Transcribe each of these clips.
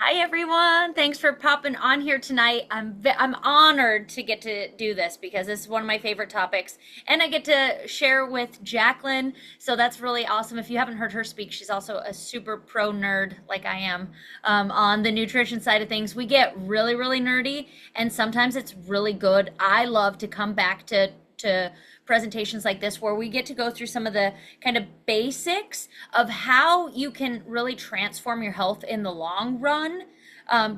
Hi everyone. Thanks for popping on here tonight. I'm honored to get to do this because this is one of my favorite topics and I get to share with Jaclyn. So that's really awesome. If you haven't heard her speak, she's also a super pro nerd like I am on the nutrition side of things. We get really nerdy and sometimes it's really good. I love to come back to presentations like this where we get to go through some of the kind of basics of how you can really transform your health in the long run,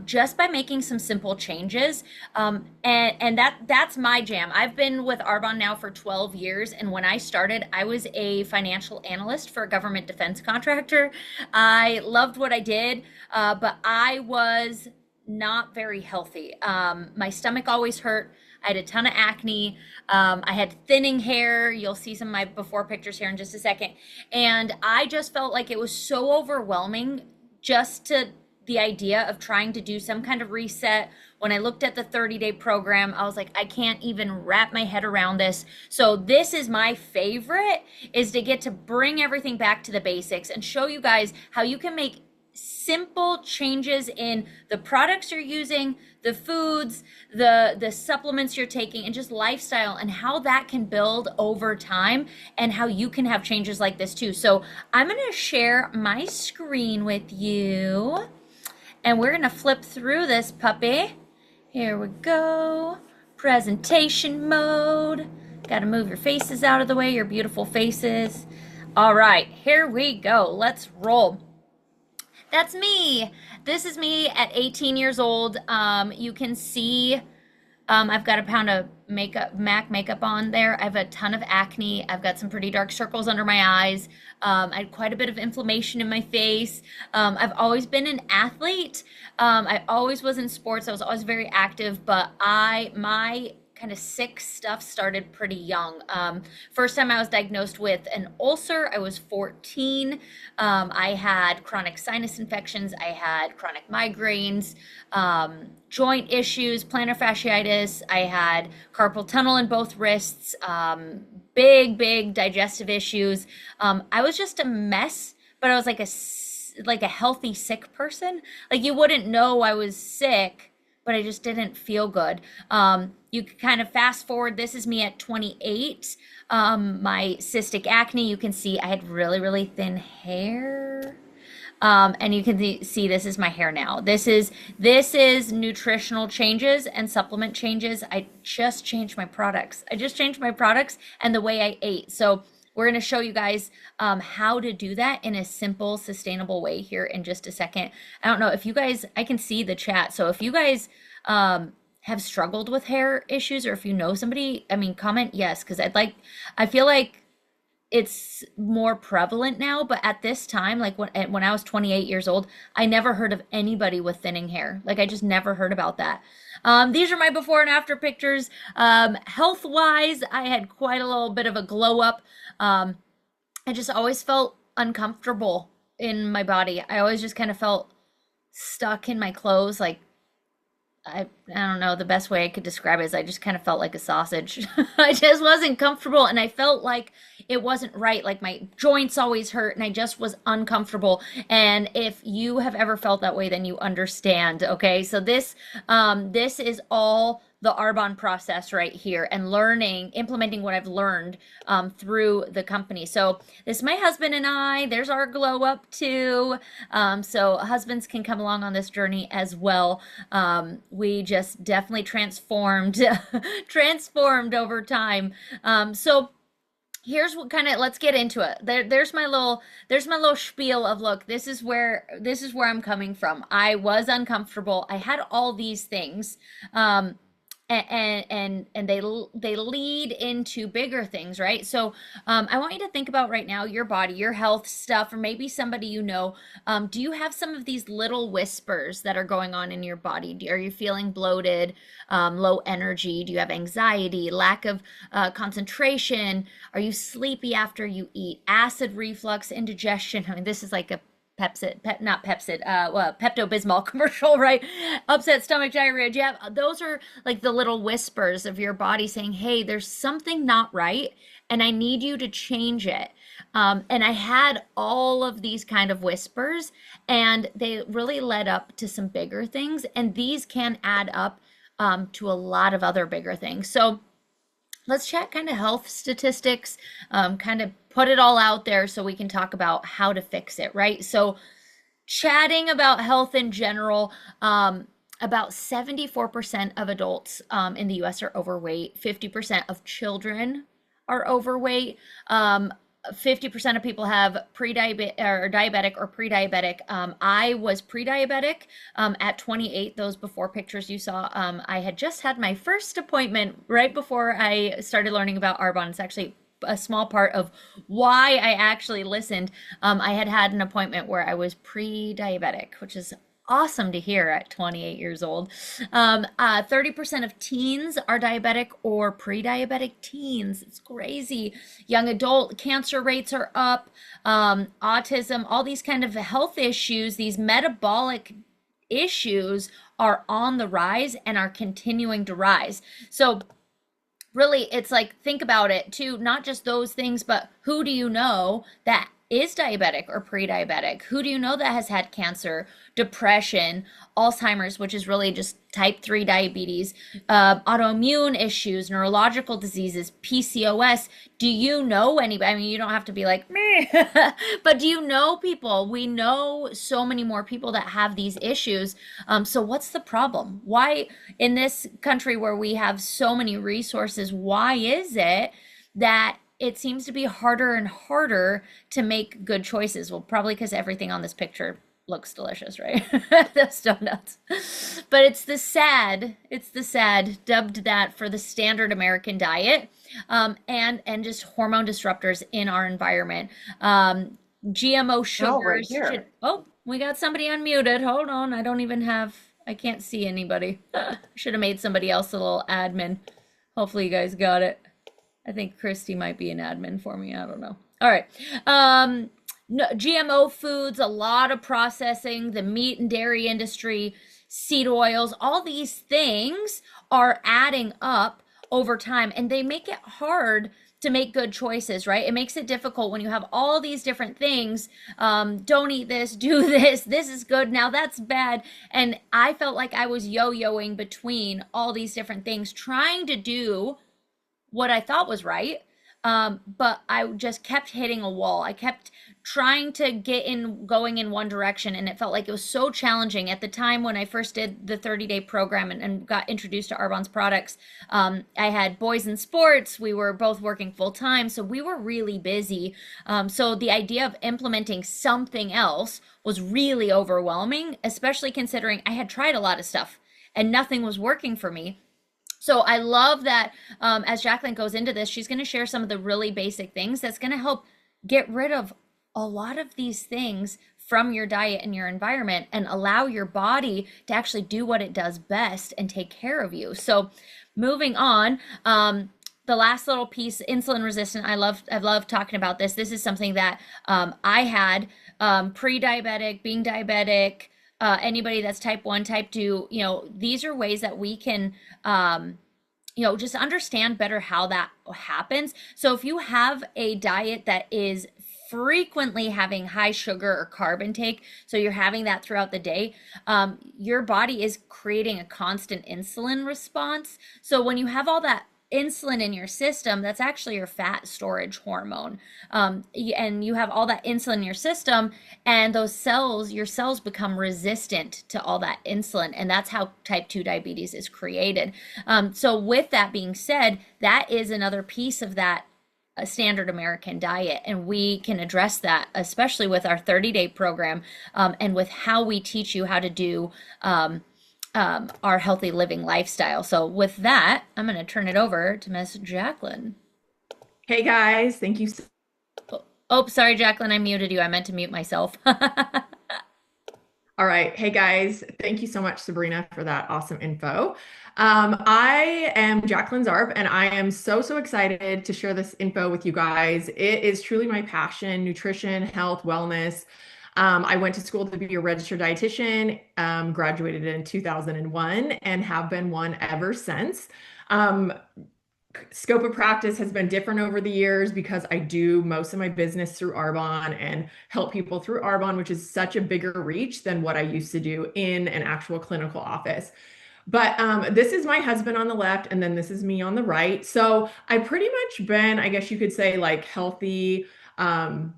just by making some simple changes. And that's my jam. I've been with Arbonne now for 12 years, and when I started, I was a financial analyst for a government defense contractor. I loved what I did, but I was not very healthy. My stomach always hurt. I had a ton of acne. I had thinning hair. You'll see some of my before pictures here in just a second. And I just felt like it was so overwhelming just to the idea of trying to do some kind of reset. When I looked at the 30-day program, I was like, I can't even wrap my head around this. So this is my favorite, is to get to bring everything back to the basics and show you guys how you can make simple changes in the products you're using, the foods, the supplements you're taking, and just lifestyle, and how that can build over time and how you can have changes like this too. So I'm going to share my screen with you and we're going to flip through this puppy. Here we go. Presentation mode. Got to move your faces out of the way, your beautiful faces. All right, here we go. Let's roll. That's me. This is me at 18 years old. You can see I've got a pound of MAC makeup on there. I have a ton of acne. I've got some pretty dark circles under my eyes. I had quite a bit of inflammation in my face. I've always been an athlete. I always was in sports. I was always very active, but my kind of sick stuff started pretty young. First time I was diagnosed with an ulcer, I was 14. I had chronic sinus infections. I had chronic migraines, joint issues, plantar fasciitis. I had carpal tunnel in both wrists, big digestive issues. I was just a mess, but I was like a healthy sick person. Like you wouldn't know I was sick, but I just didn't feel good. You can kind of fast forward. This is me at 28. My cystic acne, you can see I had really thin hair. And you can see this is my hair now. This is nutritional changes and supplement changes. I just changed my products. And the way I ate. So we're going to show you guys how to do that in a simple, sustainable way here in just a second. I don't know if you guys, I can see the chat. So if you guys have struggled with hair issues, or if you know somebody, I mean, comment yes, because I feel like it's more prevalent now, but at this time, like when I was 28 years old, I never heard of anybody with thinning hair. Like I just never heard about that. These are my before and after pictures. Health-wise, I had quite a little bit of a glow up. I just always felt uncomfortable in my body. I always just kind of felt stuck in my clothes. Like I don't know, the best way I could describe it is I just kind of felt like a sausage. I just wasn't comfortable and I felt like it wasn't right. Like my joints always hurt and I just was uncomfortable. And if you have ever felt that way, then you understand. Okay. So this is all the Arbonne process right here, and implementing what I've learned through the company. So this is my husband and I. There's our glow up too. So husbands can come along on this journey as well. We just definitely transformed over time. So here's what let's get into it. There's my little spiel of, look, this is where I'm coming from. I was uncomfortable. I had all these things. And they lead into bigger things, right? So I want you to think about right now your body, your health stuff, or maybe somebody you know. Do you have some of these little whispers that are going on in your body? Are you feeling bloated, low energy? Do you have anxiety, lack of concentration? Are you sleepy after you eat? Acid reflux, indigestion? I mean, this is like a Pepto-Bismol commercial, right? Upset stomach, diarrhea. Do you have, those are like the little whispers of your body saying, hey, there's something not right and I need you to change it. And I had all of these kind of whispers, and they really led up to some bigger things. And these can add up to a lot of other bigger things. So let's chat kind of health statistics, kind of put it all out there so we can talk about how to fix it, right? So, chatting about health in general, about 74% of adults in the US are overweight, 50% of children are overweight. 50% of people have pre-diabetic or diabetic or pre-diabetic. I was pre-diabetic at 28. Those before pictures you saw. I had just had my first appointment right before I started learning about Arbonne. It's actually a small part of why I actually listened. I had had an appointment where I was pre-diabetic, which is awesome to hear at 28 years old. 30% of teens are diabetic or pre-diabetic teens. It's crazy. Young adult cancer rates are up. Autism, all these kind of health issues, these metabolic issues are on the rise and are continuing to rise. So really, it's like, think about it too, not just those things, but who do you know that is diabetic or pre-diabetic? Who do you know that has had cancer, depression, Alzheimer's, which is really just type 3 diabetes, autoimmune issues, neurological diseases, PCOS? Do you know anybody? I mean, you don't have to be like me, but do you know people? We know so many more people that have these issues. So what's the problem? Why, in this country where we have so many resources, why is it that it seems to be harder and harder to make good choices? Well, probably because everything on this picture looks delicious, right? Those donuts. But it's the sad, dubbed that for the standard American diet, and just hormone disruptors in our environment. GMO Oh, right sugars here. oh, we got somebody unmuted. Hold on. I can't see anybody. Should have made somebody else a little admin. Hopefully you guys got it. I think Christy might be an admin for me. I don't know. All right. No, GMO foods, a lot of processing, the meat and dairy industry, seed oils, all these things are adding up over time, and they make it hard to make good choices, right? It makes it difficult when you have all these different things. Don't eat this, do this is good, now that's bad. And I felt like I was yo-yoing between all these different things, trying to do what I thought was right. But I just kept hitting a wall. I kept trying to going in one direction, and it felt like it was so challenging. At the time when I first did the 30-day program and got introduced to Arbonne's products, I had boys in sports. We were both working full time, so we were really busy. So the idea of implementing something else was really overwhelming, especially considering I had tried a lot of stuff and nothing was working for me. So I love that as Jaclyn goes into this, she's going to share some of the really basic things that's going to help get rid of a lot of these things from your diet and your environment and allow your body to actually do what it does best and take care of you. So moving on, the last little piece, insulin resistant. I love talking about this. This is something that I had pre-diabetic, being diabetic, anybody that's type 1, type 2, these are ways that we can just understand better how that happens. So if you have a diet that is frequently having high sugar or carb intake, so you're having that throughout the day, your body is creating a constant insulin response. So when you have all that insulin in your system, that's actually your fat storage hormone. And you have all that insulin in your system, and your cells become resistant to all that insulin. And that's how type 2 diabetes is created. So with that being said, that is another piece of that standard American diet. And we can address that, especially with our 30-day program, and with how we teach you how to do our healthy living lifestyle. So with that, I'm going to turn it over to Miss Jaclyn. Hey guys, thank you. Oh, sorry, Jaclyn, I muted you. I meant to mute myself. All right. Hey guys, thank you so much, Sabrina, for that awesome info. I am Jaclyn Zarb, and I am so excited to share this info with you guys. It is truly my passion, nutrition, health, wellness. I went to school to be a registered dietitian, graduated in 2001, and have been one ever since. scope of practice has been different over the years because I do most of my business through Arbonne and help people through Arbonne, which is such a bigger reach than what I used to do in an actual clinical office. But this is my husband on the left, and then this is me on the right. So I pretty much been, I guess you could say, like healthy, um,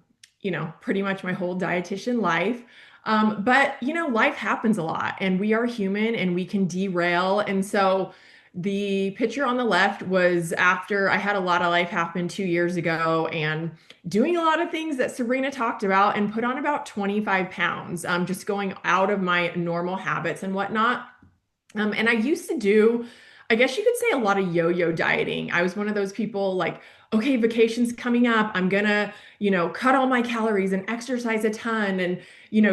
pretty much my whole dietitian life. But life happens a lot, and we are human, and we can derail. And so the picture on the left was after I had a lot of life happen 2 years ago, and doing a lot of things that Sabrina talked about, and put on about 25 pounds, just going out of my normal habits and whatnot. And I used to do, I guess you could say, a lot of yo-yo dieting. I was one of those people like, okay, vacation's coming up. I'm gonna, cut all my calories and exercise a ton and,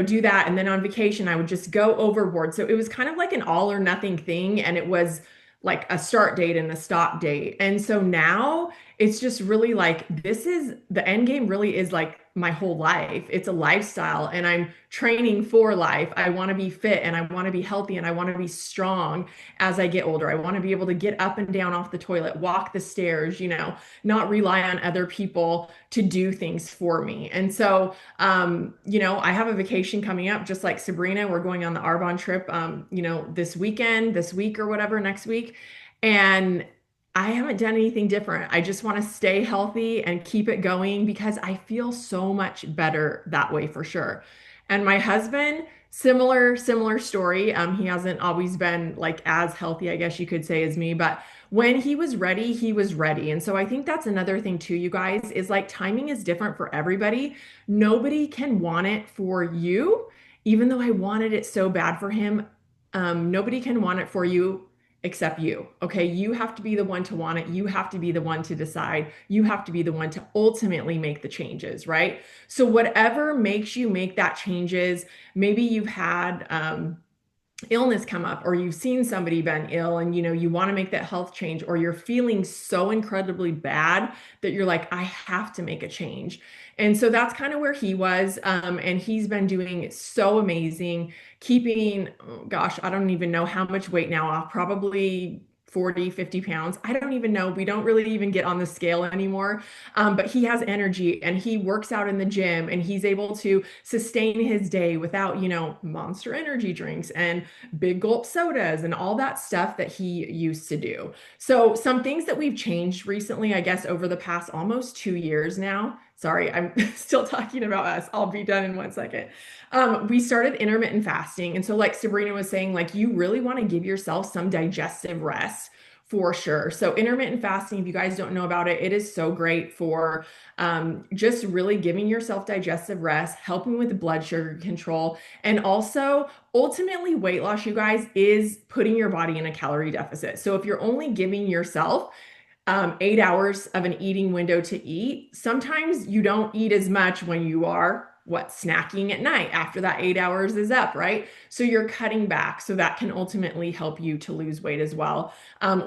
do that. And then on vacation, I would just go overboard. So it was kind of like an all or nothing thing. And it was like a start date and a stop date. And so now it's just really like, this is the end game, really is like my whole life. It's a lifestyle, and I'm training for life. I want to be fit, and I want to be healthy, and I want to be strong as I get older. I want to be able to get up and down off the toilet, walk the stairs, not rely on other people to do things for me. And so, I have a vacation coming up, just like Sabrina. We're going on the Arbonne trip, this weekend, this week or whatever, next week. And I haven't done anything different. I just want to stay healthy and keep it going because I feel so much better that way for sure. And my husband, similar story. He hasn't always been like as healthy, I guess you could say, as me, but when he was ready, he was ready. And so I think that's another thing too, you guys, is like timing is different for everybody. Nobody can want it for you, even though I wanted it so bad for him. Nobody can want it for you except you. Okay. You have to be the one to want it. You have to be the one to decide. You have to be the one to ultimately make the changes, right? So, whatever makes you make that changes, maybe you've had, illness come up, or you've seen somebody been ill, and you want to make that health change, or you're feeling so incredibly bad that you're like, I have to make a change. And so that's kind of where he was, and he's been doing so amazing, keeping, oh gosh, I don't even know how much weight now off, probably 40, 50 pounds. I don't even know. We don't really even get on the scale anymore. But he has energy, and he works out in the gym, and he's able to sustain his day without, monster energy drinks and big gulp sodas and all that stuff that he used to do. So, some things that we've changed recently, I guess, over the past almost 2 years now. Sorry, I'm still talking about us. I'll be done in 1 second. We started intermittent fasting. And so, like Sabrina was saying, like you really want to give yourself some digestive rest for sure. So, intermittent fasting, if you guys don't know about it, it is so great for just really giving yourself digestive rest, helping with blood sugar control, and also ultimately weight loss, you guys, is putting your body in a calorie deficit. So, if you're only giving yourself 8 hours of an eating window to eat, sometimes you don't eat as much when you are snacking at night after that 8 hours is up, right? So you're cutting back. So that can ultimately help you to lose weight as well.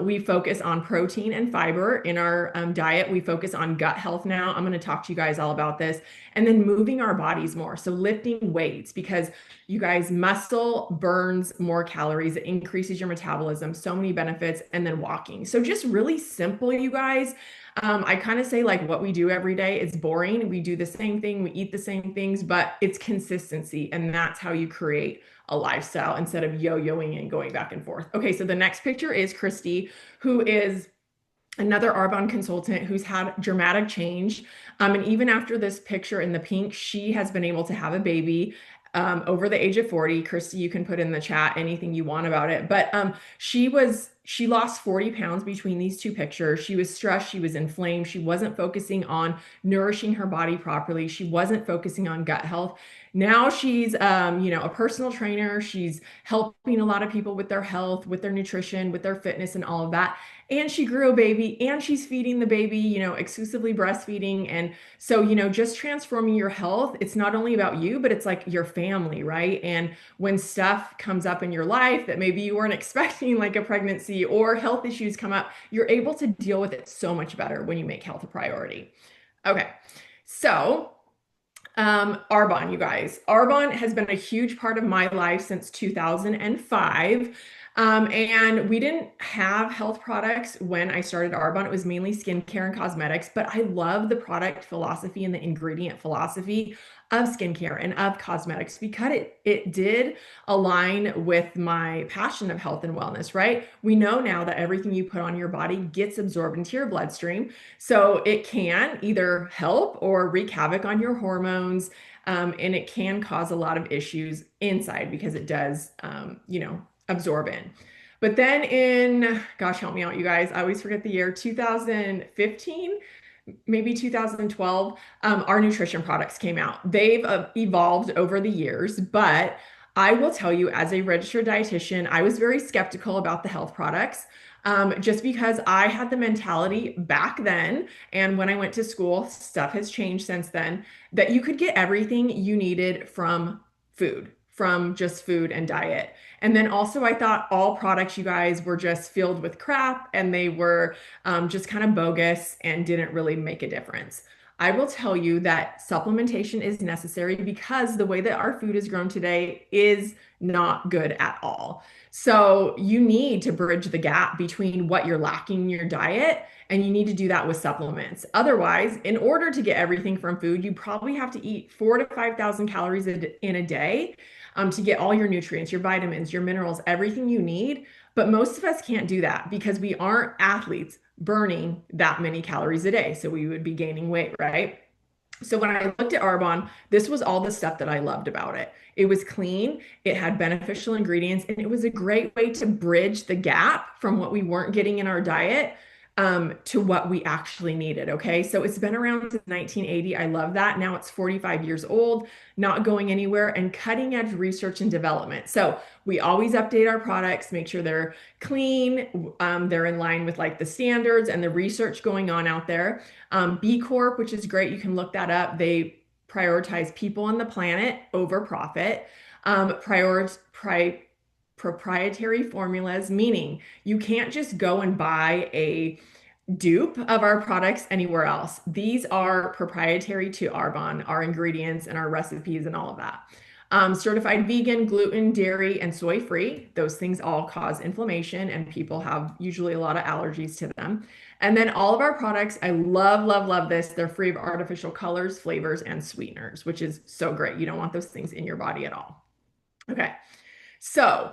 We focus on protein and fiber in our diet. We focus on gut health now. I'm going to talk to you guys all about this. And then moving our bodies more. So lifting weights, because you guys, muscle burns more calories. It increases your metabolism, so many benefits. And then walking. So just really simple, you guys. I kind of say like what we do every day, it's boring. We do the same thing, we eat the same things, but it's consistency. And that's how you create a lifestyle instead of yo-yoing and going back and forth. Okay, so the next picture is Christy, who is another Arbonne consultant who's had dramatic change. And even after this picture in the pink, she has been able to have a baby over the age of 40. Christy, you can put in the chat anything you want about it. But she lost 40 pounds between these two pictures. She was stressed, she was inflamed, she wasn't focusing on nourishing her body properly, she wasn't focusing on gut health. Now she's a personal trainer. She's helping a lot of people with their health, with their nutrition, with their fitness and all of that. And she grew a baby, and she's feeding the baby, exclusively breastfeeding. And so, just transforming your health, it's not only about you, but it's like your family, right? And when stuff comes up in your life that maybe you weren't expecting, like a pregnancy or health issues come up, you're able to deal with it so much better when you make health a priority. Okay. So, Arbonne, you guys. Arbonne has been a huge part of my life since 2005. And we didn't have health products when I started Arbonne. It was mainly skincare and cosmetics, but I love the product philosophy and the ingredient philosophy of skincare and of cosmetics because it did align with my passion of health and wellness, right? We know now that everything you put on your body gets absorbed into your bloodstream. So it can either help or wreak havoc on your hormones. And it can cause a lot of issues inside because it does, absorb in. But then in, gosh, help me out, you guys. I always forget the year, 2015, maybe 2012, our nutrition products came out. They've evolved over the years, but I will tell you, as a registered dietitian, I was very skeptical about the health products. Just because I had the mentality back then, and when I went to school, stuff has changed since then, that you could get everything you needed from food, from just food and diet. And then also, I thought all products, you guys, were just filled with crap and they were just kind of bogus and didn't really make a difference. I will tell you that supplementation is necessary because the way that our food is grown today is not good at all. So you need to bridge the gap between what you're lacking in your diet, and you need to do that with supplements. Otherwise, in order to get everything from food, you probably have to eat 4 to 5,000 calories in a day to get all your nutrients, your vitamins, your minerals, everything you need. But most of us can't do that because we aren't athletes burning that many calories a day. So we would be gaining weight, right? So when I looked at Arbonne, this was all the stuff that I loved about it. It was clean, it had beneficial ingredients, and it was a great way to bridge the gap from what we weren't getting in our diet to what we actually needed. Okay. So it's been around since 1980. I love that. Now it's 45 years old, not going anywhere, and cutting edge research and development. So we always update our products, make sure they're clean, they're in line with like the standards and the research going on out there. B Corp, which is great. You can look that up. They prioritize people and the planet over profit. Proprietary formulas, meaning you can't just go and buy a dupe of our products anywhere else. These are proprietary to Arbonne, our ingredients and our recipes and all of that. Certified vegan, gluten, dairy, and soy free. Those things all cause inflammation, and people have usually a lot of allergies to them. And then all of our products, I love, love, love this. They're free of artificial colors, flavors, and sweeteners, which is so great. You don't want those things in your body at all. Okay. So,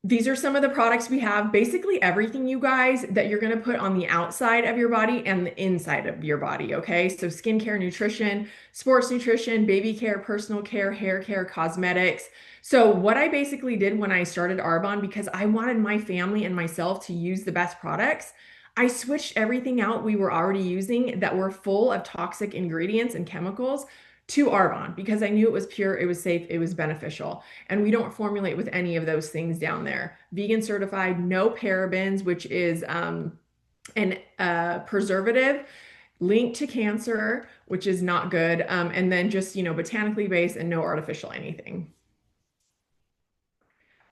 these are some of the products we have. Basically, everything, you guys, that you're going to put on the outside of your body and the inside of your body. Okay. So, skincare, nutrition, sports nutrition, baby care, personal care, hair care, cosmetics. So, what I basically did when I started Arbonne, because I wanted my family and myself to use the best products, I switched everything out we were already using that were full of toxic ingredients and chemicals to Arbonne because I knew it was pure, it was safe, it was beneficial. And we don't formulate with any of those things down there. Vegan certified, no parabens, which is an preservative linked to cancer, which is not good. And then just, botanically based and no artificial anything.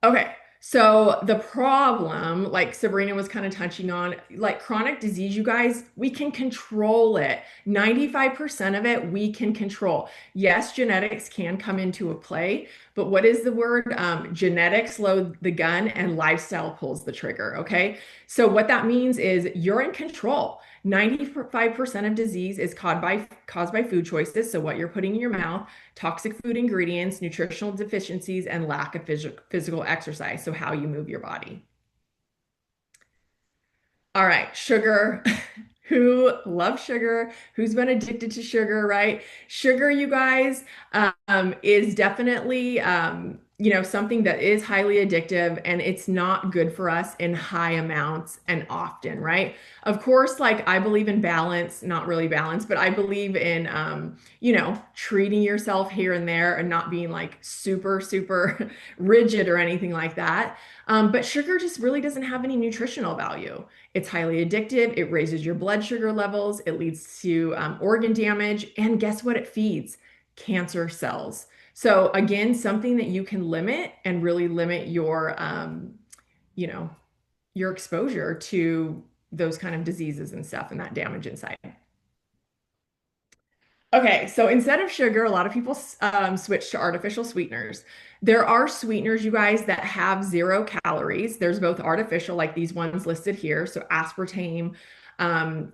Okay. So the problem, like Sabrina was kind of touching on, like chronic disease, you guys, we can control it. 95% of it we can control. Yes, genetics can come into a play, but what is the word? Genetics load the gun and lifestyle pulls the trigger. Okay. So what that means is you're in control. 95% of disease is caused by food choices. So what you're putting in your mouth, toxic food ingredients, nutritional deficiencies, and lack of physical exercise. So, how you move your body. All right, sugar. Who loves sugar? Who's been addicted to sugar, right? Sugar, you guys, is definitely, something that is highly addictive and it's not good for us in high amounts and often, right? Of course, like I believe in balance, not really balance, but I believe in, treating yourself here and there and not being like super, super rigid or anything like that. But sugar just really doesn't have any nutritional value. It's highly addictive. It raises your blood sugar levels. It leads to organ damage. And guess what? It feeds cancer cells. So again, something that you can limit and really limit you know, your exposure to those kind of diseases and stuff and that damage inside. Okay, so instead of sugar, a lot of people switch to artificial sweeteners. There are sweeteners, you guys, that have 0 calories. There's both artificial, like these ones listed here, so aspartame, um,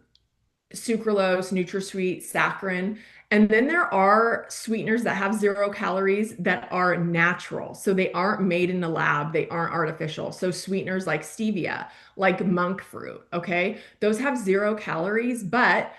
sucralose, NutraSweet, saccharin. And then there are sweeteners that have 0 calories that are natural. So they aren't made in the lab, they aren't artificial. So sweeteners like stevia, like monk fruit, okay? Those have 0 calories, but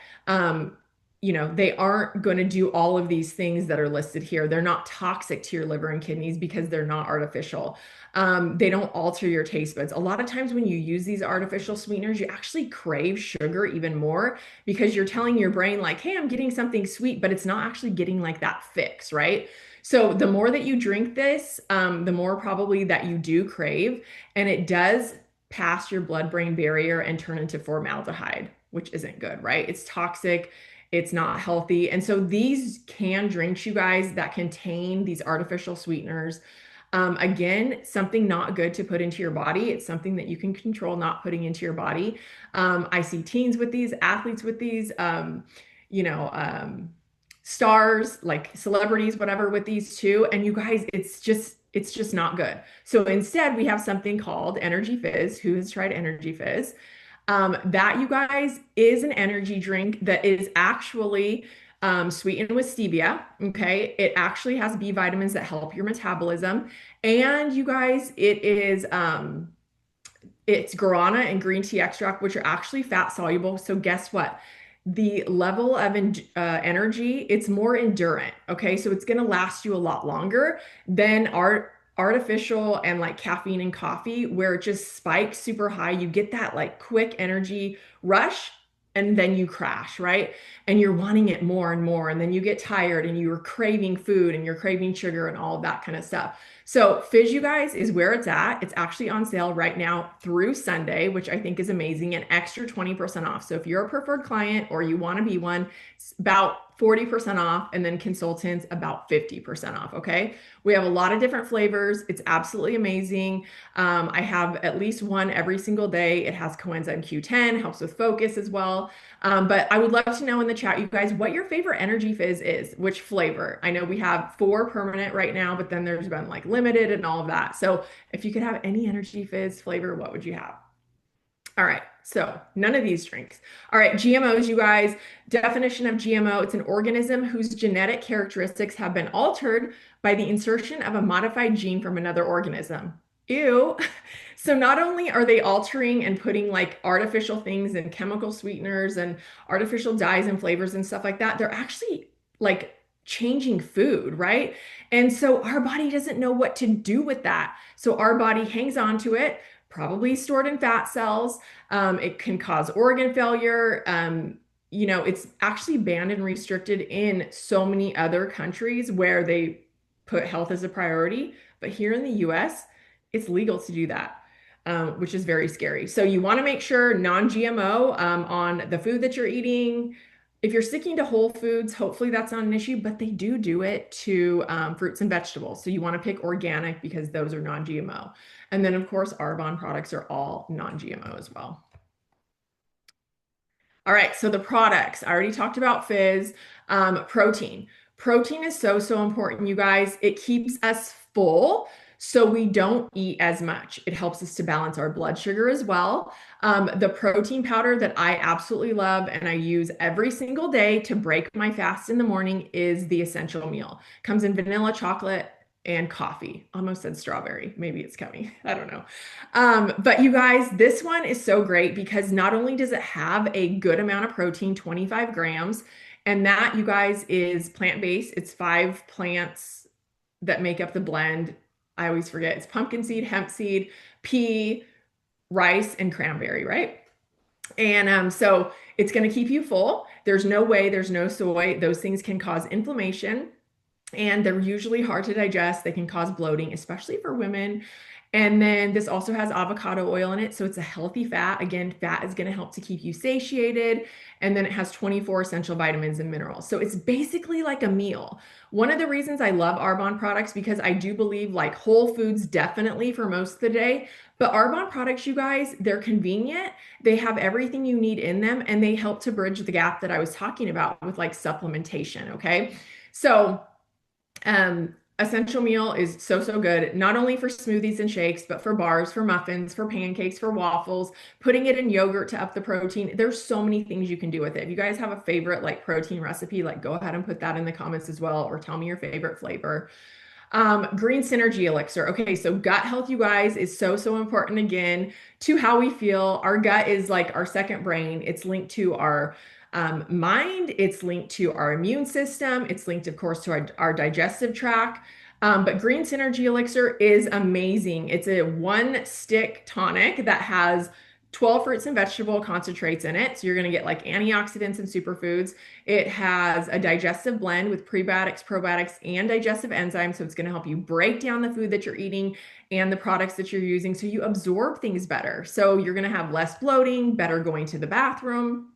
they aren't going to do all of these things that are listed here. They're not toxic to your liver and kidneys because they're not artificial. They don't alter your taste buds. A lot of times when you use these artificial sweeteners, you actually crave sugar even more because you're telling your brain, like, hey, I'm getting something sweet, but it's not actually getting like that fix, right? So the more that you drink this, the more probably that you do crave, and it does pass your blood-brain barrier and turn into formaldehyde, which isn't good, right? It's toxic. It's not healthy. And so these canned drinks, you guys, that contain these artificial sweeteners, again, something not good to put into your body. It's something that you can control not putting into your body. I see teens with these, athletes with these, you know, um, stars, like celebrities, whatever, with these too. And you guys, it's just not good. So instead, we have something called Energy Fizz. Who has tried Energy Fizz? That, you guys, is an energy drink that is actually sweetened with stevia. Okay. It actually has B vitamins that help your metabolism. And you guys, it's guarana and green tea extract, which are actually fat soluble. So guess what? The level of energy, it's more endurant. Okay. So it's going to last you a lot longer than artificial and like caffeine and coffee, where it just spikes super high. You get that like quick energy rush and then you crash, right? And you're wanting it more and more. And then you get tired and you're craving food and you're craving sugar and all of that kind of stuff. So Fizz, you guys, is where it's at. It's actually on sale right now through Sunday, which I think is amazing, an extra 20% off. So if you're a preferred client or you want to be one, it's about 40% off, and then consultants about 50% off. Okay. We have a lot of different flavors. It's absolutely amazing. I have at least one every single day. It has coenzyme Q10, helps with focus as well. But I would love to know in the chat, you guys, what your favorite Energy Fizz is, which flavor. I know we have 4 permanent right now, but then there's been like limited and all of that. So if you could have any Energy Fizz flavor, what would you have? All right, so none of these drinks. All right, GMOs, you guys. Definition of GMO, it's an organism whose genetic characteristics have been altered by the insertion of a modified gene from another organism. Ew. So not only are they altering and putting like artificial things and chemical sweeteners and artificial dyes and flavors and stuff like that, they're actually like changing food, right? And so our body doesn't know what to do with that. So our body hangs on to it, probably stored in fat cells. It can cause organ failure. It's actually banned and restricted in so many other countries where they put health as a priority. But here in the US, it's legal to do that, which is very scary. So you want to make sure non-GMO on the food that you're eating. If you're sticking to whole foods, hopefully that's not an issue, but they do it to fruits and vegetables. So you want to pick organic because those are non-GMO. And then, of course, Arbonne products are all non-GMO as well. All right, so the products, I already talked about Fizz. Protein. Protein is so important, you guys. It keeps us full so we don't eat as much. It helps us to balance our blood sugar as well. The protein powder that I absolutely love and I use every single day to break my fast in the morning is the Essential Meal. Comes in vanilla, chocolate, and coffee. Almost said strawberry. Maybe it's coming. I don't know. But you guys, this one is so great because not only does it have a good amount of protein, 25 grams, and that, you guys, is plant-based. It's 5 plants that make up the blend. I always forget. It's pumpkin seed, hemp seed, pea, rice, and cranberry, right? And so it's going to keep you full. There's no whey, there's no soy. Those things can cause inflammation. and they're usually hard to digest. They can cause bloating, especially for women. And then this also has avocado oil in it, so it's a healthy fat. Again, fat is going to help to keep you satiated. And then it has 24 essential vitamins and minerals. So it's basically like a meal. One of the reasons I love Arbonne products, because I do believe like whole foods definitely for most of the day, but Arbonne products, you guys, they're convenient. They have everything you need in them, and they help to bridge the gap that I was talking about with like supplementation. Okay. So essential meal is so, so good, not only for smoothies and shakes, but for bars, for muffins, for pancakes, for waffles, putting it in yogurt to up the protein. There's so many things you can do with it. If you guys have a favorite like protein recipe, like go ahead and put that in the comments as well, or tell me your favorite flavor. Green Synergy Elixir. Okay, so gut health, you guys, is so, so important again to how we feel. Our gut is like our second brain. It's linked to our mind, it's linked to our immune system, it's linked, of course, to our digestive tract. But Green Synergy Elixir is amazing. It's a one stick tonic that has 12 fruits and vegetable concentrates in it. So you're going to get like antioxidants and superfoods. It has a digestive blend with prebiotics, probiotics, and digestive enzymes. So it's going to help you break down the food that you're eating and the products that you're using so you absorb things better. So you're going to have less bloating, better going to the bathroom.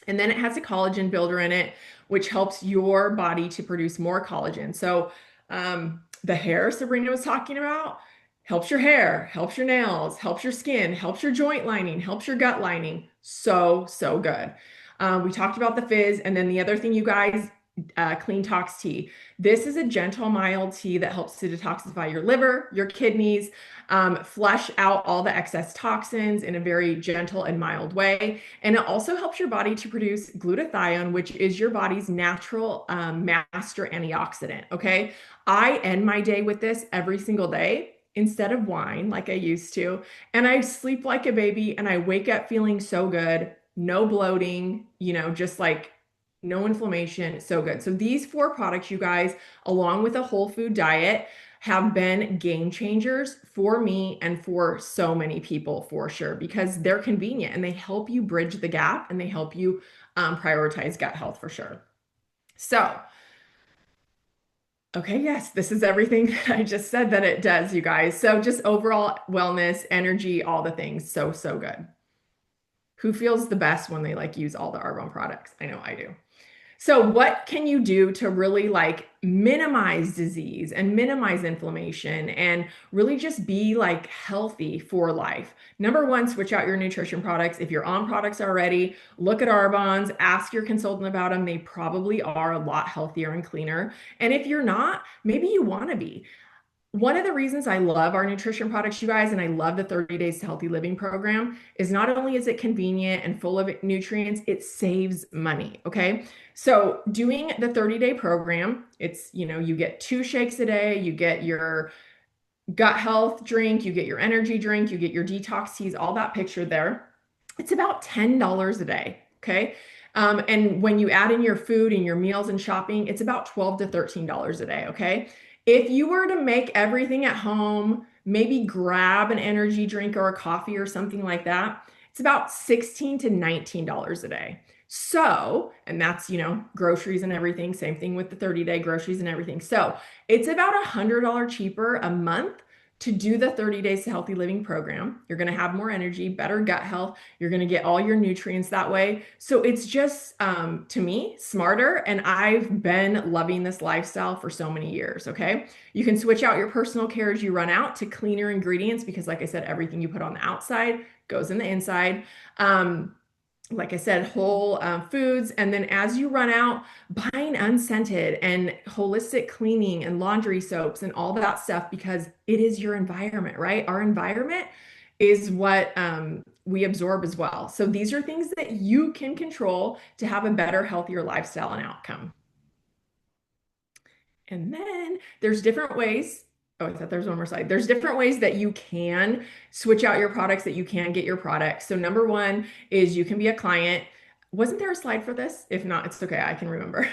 And then it has a collagen builder in it, which helps your body to produce more collagen. So the hair Sabrina was talking about helps your hair, helps your nails, helps your skin, helps your joint lining, helps your gut lining. So, so good. We talked about the fizz. And then the other thing, you guys, Clean Tox tea. This is a gentle, mild tea that helps to detoxify your liver, your kidneys, flush out all the excess toxins in a very gentle and mild way. And it also helps your body to produce glutathione, which is your body's natural master antioxidant. Okay. I end my day with this every single day instead of wine like I used to. And I sleep like a baby and I wake up feeling so good, no bloating, just like no inflammation, so good. So these four products, you guys, along with a whole food diet, have been game changers for me and for so many people for sure, because they're convenient and they help you bridge the gap and they help you prioritize gut health for sure. So, okay, yes, this is everything that I just said that it does, you guys. So just overall wellness, energy, all the things. So, so good. Who feels the best when they like use all the Arbonne products? I know I do. So what can you do to really like minimize disease and minimize inflammation and really just be like healthy for life? Number one, switch out your nutrition products. If you're on products already, look at Arbonne's, ask your consultant about them. They probably are a lot healthier and cleaner. And if you're not, maybe you want to be. One of the reasons I love our nutrition products, you guys, and I love the 30 Days to Healthy Living program is not only is it convenient and full of nutrients, it saves money. Okay. So doing the 30-day program, it's, you get 2 shakes a day, you get your gut health drink, you get your energy drink, you get your detox teas, all that pictured there. It's about $10 a day. Okay. And when you add in your food and your meals and shopping, it's about $12 to $13 a day. Okay. If you were to make everything at home, maybe grab an energy drink or a coffee or something like that, it's about $16 to $19 a day. So, and that's, groceries and everything. Same thing with the 30-day groceries and everything. So it's about $100 cheaper a month to do the 30 Days to Healthy Living program. You're going to have more energy, better gut health. You're going to get all your nutrients that way. So it's just, to me, smarter. And I've been loving this lifestyle for so many years. Okay. You can switch out your personal care as you run out to cleaner ingredients because, like I said, everything you put on the outside goes in the inside. Like I said, whole foods. And then as you run out, buying unscented and holistic cleaning and laundry soaps and all that stuff because it is your environment, right? Our environment is what we absorb as well. So these are things that you can control to have a better, healthier lifestyle and outcome. And then there's different ways. Oh, I thought there was one more slide. There's different ways that you can switch out your products, that you can get your products. So number one is you can be a client. Wasn't there a slide for this? If not, it's okay. I can remember.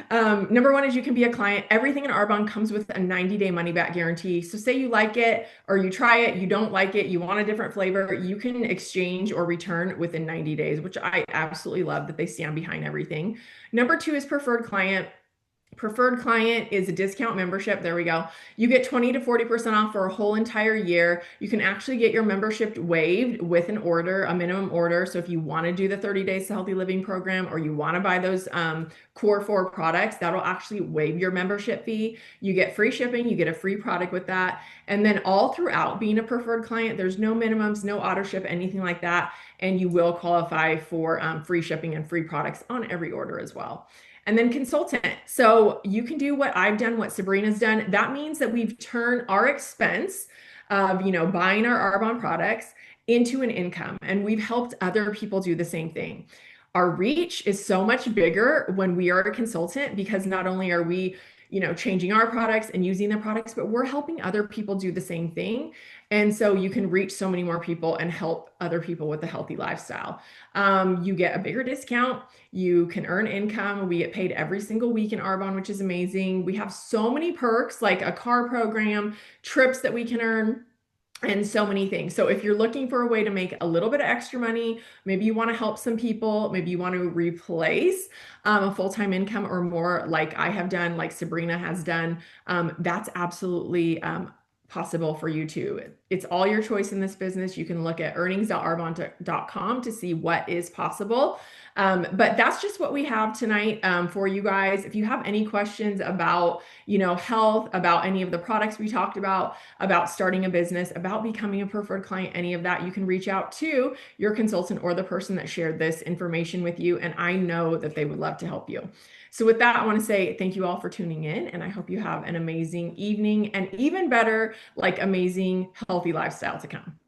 Number one is you can be a client. Everything in Arbonne comes with a 90-day money back guarantee. So say you like it or you try it, you don't like it, you want a different flavor, you can exchange or return within 90 days, which I absolutely love that they stand behind everything. Number two is preferred client. Preferred client is a discount membership. There we go. You get 20 to 40% off for a whole entire year. You can actually get your membership waived with an order, a minimum order. So if you want to do the 30 Days to Healthy Living program or you want to buy those core four products, that'll actually waive your membership fee. You get free shipping, you get a free product with that. And then all throughout being a preferred client, there's no minimums, no auto ship, anything like that. And you will qualify for free shipping and free products on every order as well. And then consultant. So you can do what I've done, what Sabrina's done. That means that we've turned our expense of, buying our Arbonne products into an income. And we've helped other people do the same thing. Our reach is so much bigger when we are a consultant because not only are we, changing our products and using their products, but we're helping other people do the same thing. And so you can reach so many more people and help other people with a healthy lifestyle. You get a bigger discount. You can earn income. We get paid every single week in Arbonne, which is amazing. We have so many perks like a car program, trips that we can earn, and so many things. So if you're looking for a way to make a little bit of extra money, maybe you want to help some people, maybe you want to replace a full-time income or more like I have done, like Sabrina has done, that's absolutely possible for you too. It's all your choice in this business. You can look at earnings.arbonne.com to see what is possible. But that's just what we have tonight for you guys. If you have any questions about, health, about any of the products we talked about starting a business, about becoming a preferred client, any of that, you can reach out to your consultant or the person that shared this information with you. And I know that they would love to help you. So with that, I want to say thank you all for tuning in, and I hope you have an amazing evening and even better, like amazing healthy lifestyle to come.